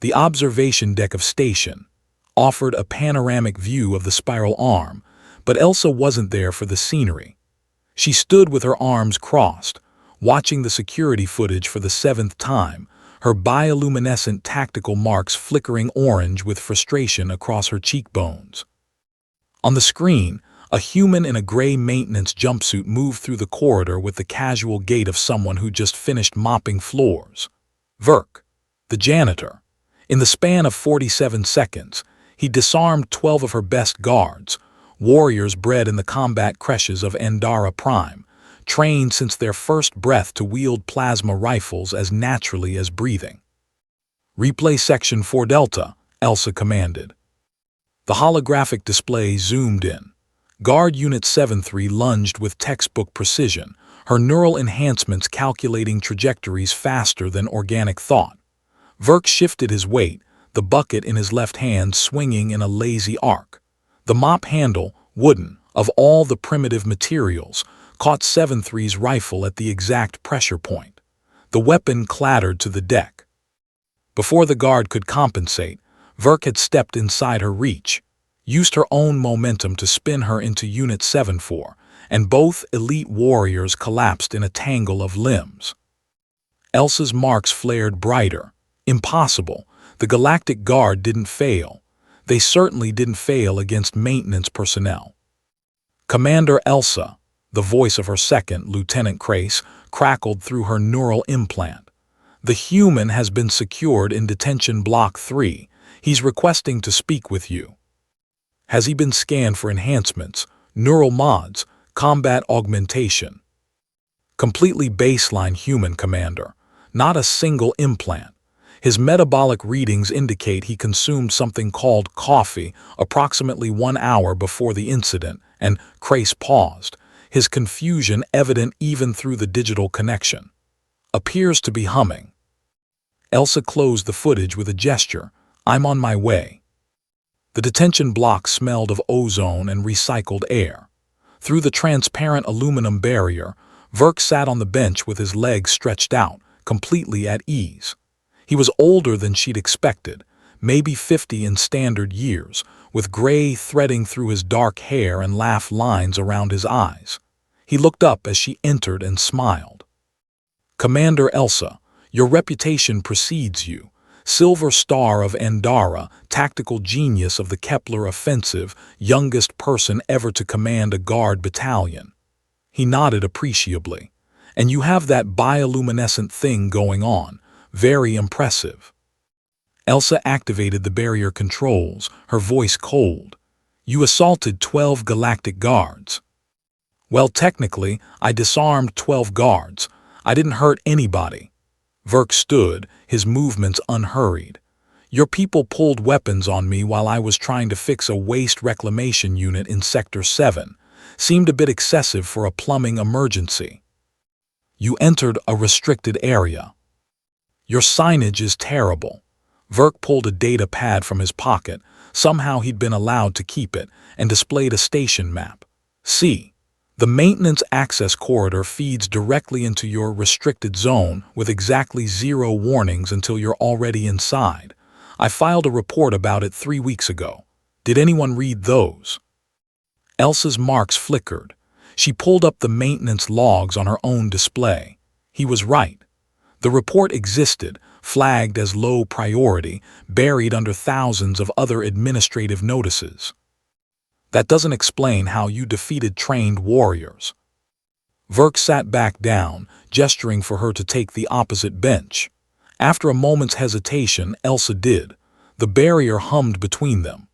The observation deck of Station offered a panoramic view of the spiral arm, but Elsa wasn't there for the scenery. She stood with her arms crossed, watching the security footage for the 7th time, her bioluminescent tactical marks flickering orange with frustration across her cheekbones. On the screen, a human in a gray maintenance jumpsuit moved through the corridor with the casual gait of someone who just finished mopping floors. Verk, the janitor. In the span of 47 seconds, he disarmed 12 of her best guards, warriors bred in the combat creches of Endara Prime, trained since their first breath to wield plasma rifles as naturally as breathing. "Replay Section 4 Delta," Elsa commanded. The holographic display zoomed in. Guard Unit 7-3 lunged with textbook precision, her neural enhancements calculating trajectories faster than organic thought. Verk shifted his weight, the bucket in his left hand swinging in a lazy arc. The mop handle, wooden, of all the primitive materials, caught 7-3's rifle at the exact pressure point. The weapon clattered to the deck. Before the guard could compensate, Verk had stepped inside her reach, used her own momentum to spin her into Unit 7-4, and both elite warriors collapsed in a tangle of limbs. Elsa's marks flared brighter. Impossible. The Galactic Guard didn't fail. They certainly didn't fail against maintenance personnel. "Commander Elsa," the voice of her second, Lieutenant Crace, crackled through her neural implant. "The human has been secured in Detention Block 3. He's requesting to speak with you." "Has he been scanned for enhancements, neural mods, combat augmentation?" "Completely baseline human, Commander. Not a single implant. His metabolic readings indicate he consumed something called coffee approximately 1 hour before the incident," and Crace paused, his confusion evident even through the digital connection. "Appears to be humming." Elsa closed the footage with a gesture. "I'm on my way." The detention block smelled of ozone and recycled air. Through the transparent aluminum barrier, Verk sat on the bench with his legs stretched out, completely at ease. He was older than she'd expected, maybe 50 in standard years, with gray threading through his dark hair and laugh lines around his eyes. He looked up as she entered and smiled. "Commander Elsa, your reputation precedes you. Silver Star of Endara, tactical genius of the Kepler Offensive, youngest person ever to command a guard battalion." He nodded appreciably. "And you have that bioluminescent thing going on. Very impressive." Elsa activated the barrier controls, her voice cold. "You assaulted 12 Galactic guards." "Well, technically, I disarmed 12 guards. I didn't hurt anybody." Verk stood, his movements unhurried. "Your people pulled weapons on me while I was trying to fix a waste reclamation unit in Sector 7. Seemed a bit excessive for a plumbing emergency." "You entered a restricted area." "Your signage is terrible." Verk pulled a data pad from his pocket, somehow he'd been allowed to keep it, and displayed a station map. "See, the maintenance access corridor feeds directly into your restricted zone with exactly 0 warnings until you're already inside. I filed a report about it 3 weeks ago. Did anyone read those?" Elsa's marks flickered. She pulled up the maintenance logs on her own display. He was right. The report existed, flagged as low priority, buried under thousands of other administrative notices. "That doesn't explain how you defeated trained warriors." Verk sat back down, gesturing for her to take the opposite bench. After a moment's hesitation, Elsa did. The barrier hummed between them.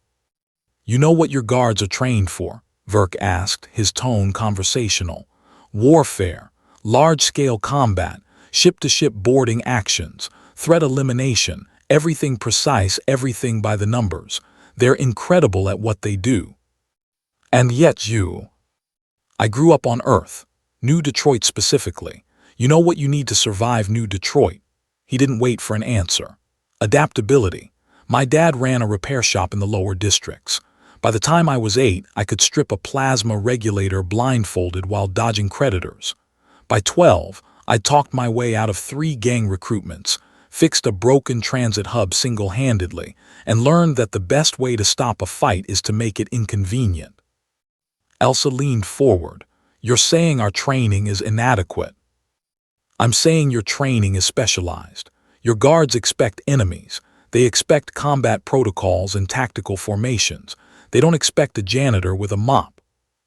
"You know what your guards are trained for?" Verk asked, his tone conversational. "Warfare, large-scale combat, ship-to-ship boarding actions, threat elimination, everything precise, everything by the numbers. They're incredible at what they do." "And yet you—" "I grew up on Earth, New Detroit specifically. You know what you need to survive New Detroit?" He didn't wait for an answer. "Adaptability. My dad ran a repair shop in the lower districts. By the time I was 8, I could strip a plasma regulator blindfolded while dodging creditors. By 12, I'd talked my way out of 3 gang recruitments, fixed a broken transit hub single-handedly, and learned that the best way to stop a fight is to make it inconvenient. Elsa leaned forward. "You're saying our training is inadequate." "I'm saying your training is specialized. Your guards expect enemies. They expect combat protocols and tactical formations. They don't expect a janitor with a mop."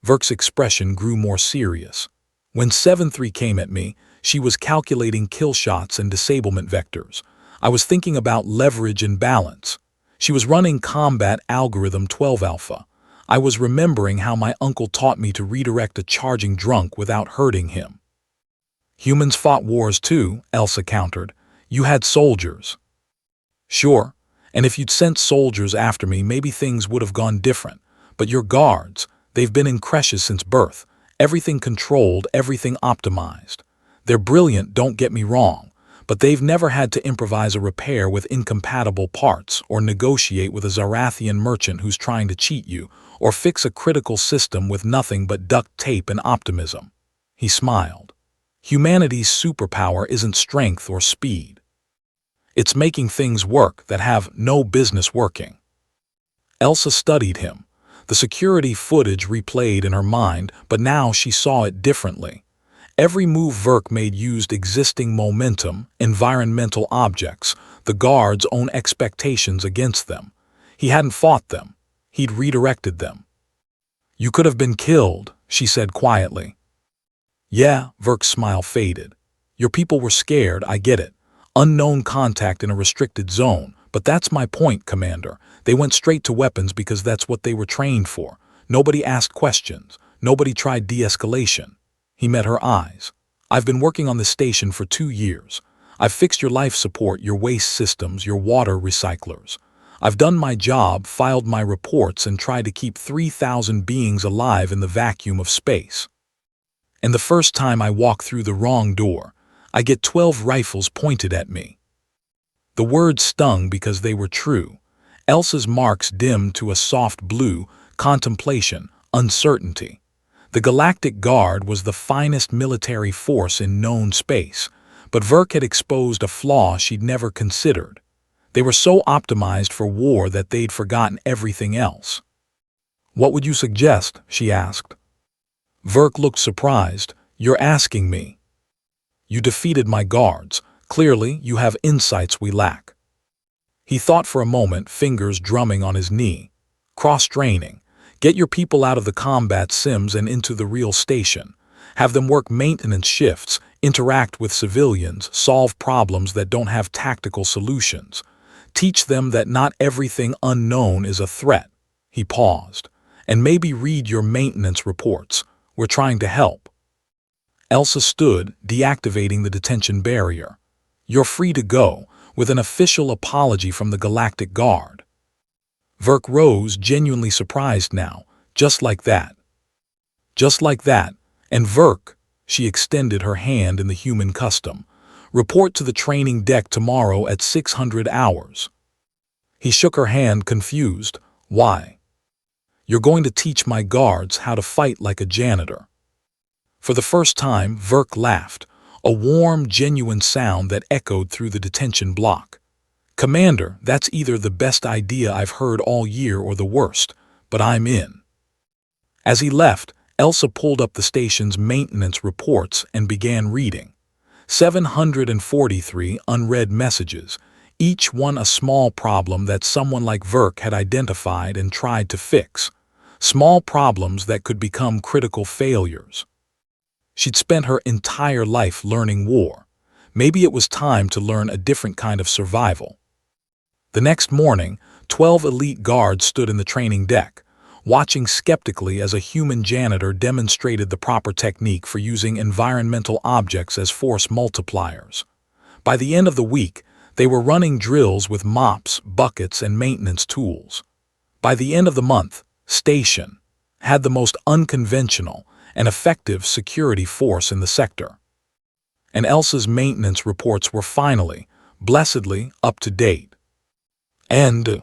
Verk's expression grew more serious. "When 7-3 came at me, she was calculating kill shots and disablement vectors. I was thinking about leverage and balance. She was running Combat Algorithm 12 Alpha. I was remembering how my uncle taught me to redirect a charging drunk without hurting him." "Humans fought wars too," Elsa countered. "You had soldiers." "Sure, and if you'd sent soldiers after me, maybe things would have gone different. But your guards, they've been in creches since birth. Everything controlled, everything optimized. They're brilliant, don't get me wrong, but they've never had to improvise a repair with incompatible parts, or negotiate with a Zarathian merchant who's trying to cheat you, or fix a critical system with nothing but duct tape and optimism." He smiled. "Humanity's superpower isn't strength or speed. It's making things work that have no business working." Elsa studied him. The security footage replayed in her mind, but now she saw it differently. Every move Verk made used existing momentum, environmental objects, the guards' own expectations against them. He hadn't fought them. He'd redirected them. "You could have been killed," she said quietly. "Yeah," Verk's smile faded. "Your people were scared, I get it. Unknown contact in a restricted zone, but that's my point, Commander. They went straight to weapons because that's what they were trained for. Nobody asked questions. Nobody tried de-escalation." He met her eyes. "I've been working on this station for 2 years. I've fixed your life support, your waste systems, your water recyclers. I've done my job, filed my reports, and tried to keep 3,000 beings alive in the vacuum of space. And the first time I walk through the wrong door, I get 12 rifles pointed at me." The words stung because they were true. Elsa's marks dimmed to a soft blue, contemplation, uncertainty. The Galactic Guard was the finest military force in known space, but Verk had exposed a flaw she'd never considered. They were so optimized for war that they'd forgotten everything else. "What would you suggest?" she asked. Verk looked surprised. "You're asking me?" "You defeated my guards. Clearly, you have insights we lack." He thought for a moment, fingers drumming on his knee. "Cross-training. Get your people out of the combat sims and into the real station. Have them work maintenance shifts, interact with civilians, solve problems that don't have tactical solutions. Teach them that not everything unknown is a threat." He paused. "And maybe read your maintenance reports. We're trying to help." Elsa stood, deactivating the detention barrier. "You're free to go," with an official apology from the Galactic Guard. Verk rose, genuinely surprised now. "Just like that." "Just like that. And Verk," she extended her hand in the human custom, "report to the training deck tomorrow at 600 hours. He shook her hand, confused. "Why?" "You're going to teach my guards how to fight like a janitor." For the first time, Verk laughed, a warm, genuine sound that echoed through the detention block. "Commander, that's either the best idea I've heard all year or the worst, but I'm in." As he left, Elsa pulled up the station's maintenance reports and began reading. 743 unread messages, each one a small problem that someone like Verk had identified and tried to fix. Small problems that could become critical failures. She'd spent her entire life learning war. Maybe it was time to learn a different kind of survival. The next morning, 12 elite guards stood in the training deck, watching skeptically as a human janitor demonstrated the proper technique for using environmental objects as force multipliers. By the end of the week, they were running drills with mops, buckets, and maintenance tools. By the end of the month, Station had the most unconventional and effective security force in the sector. And Elsa's maintenance reports were finally, blessedly, up to date. End.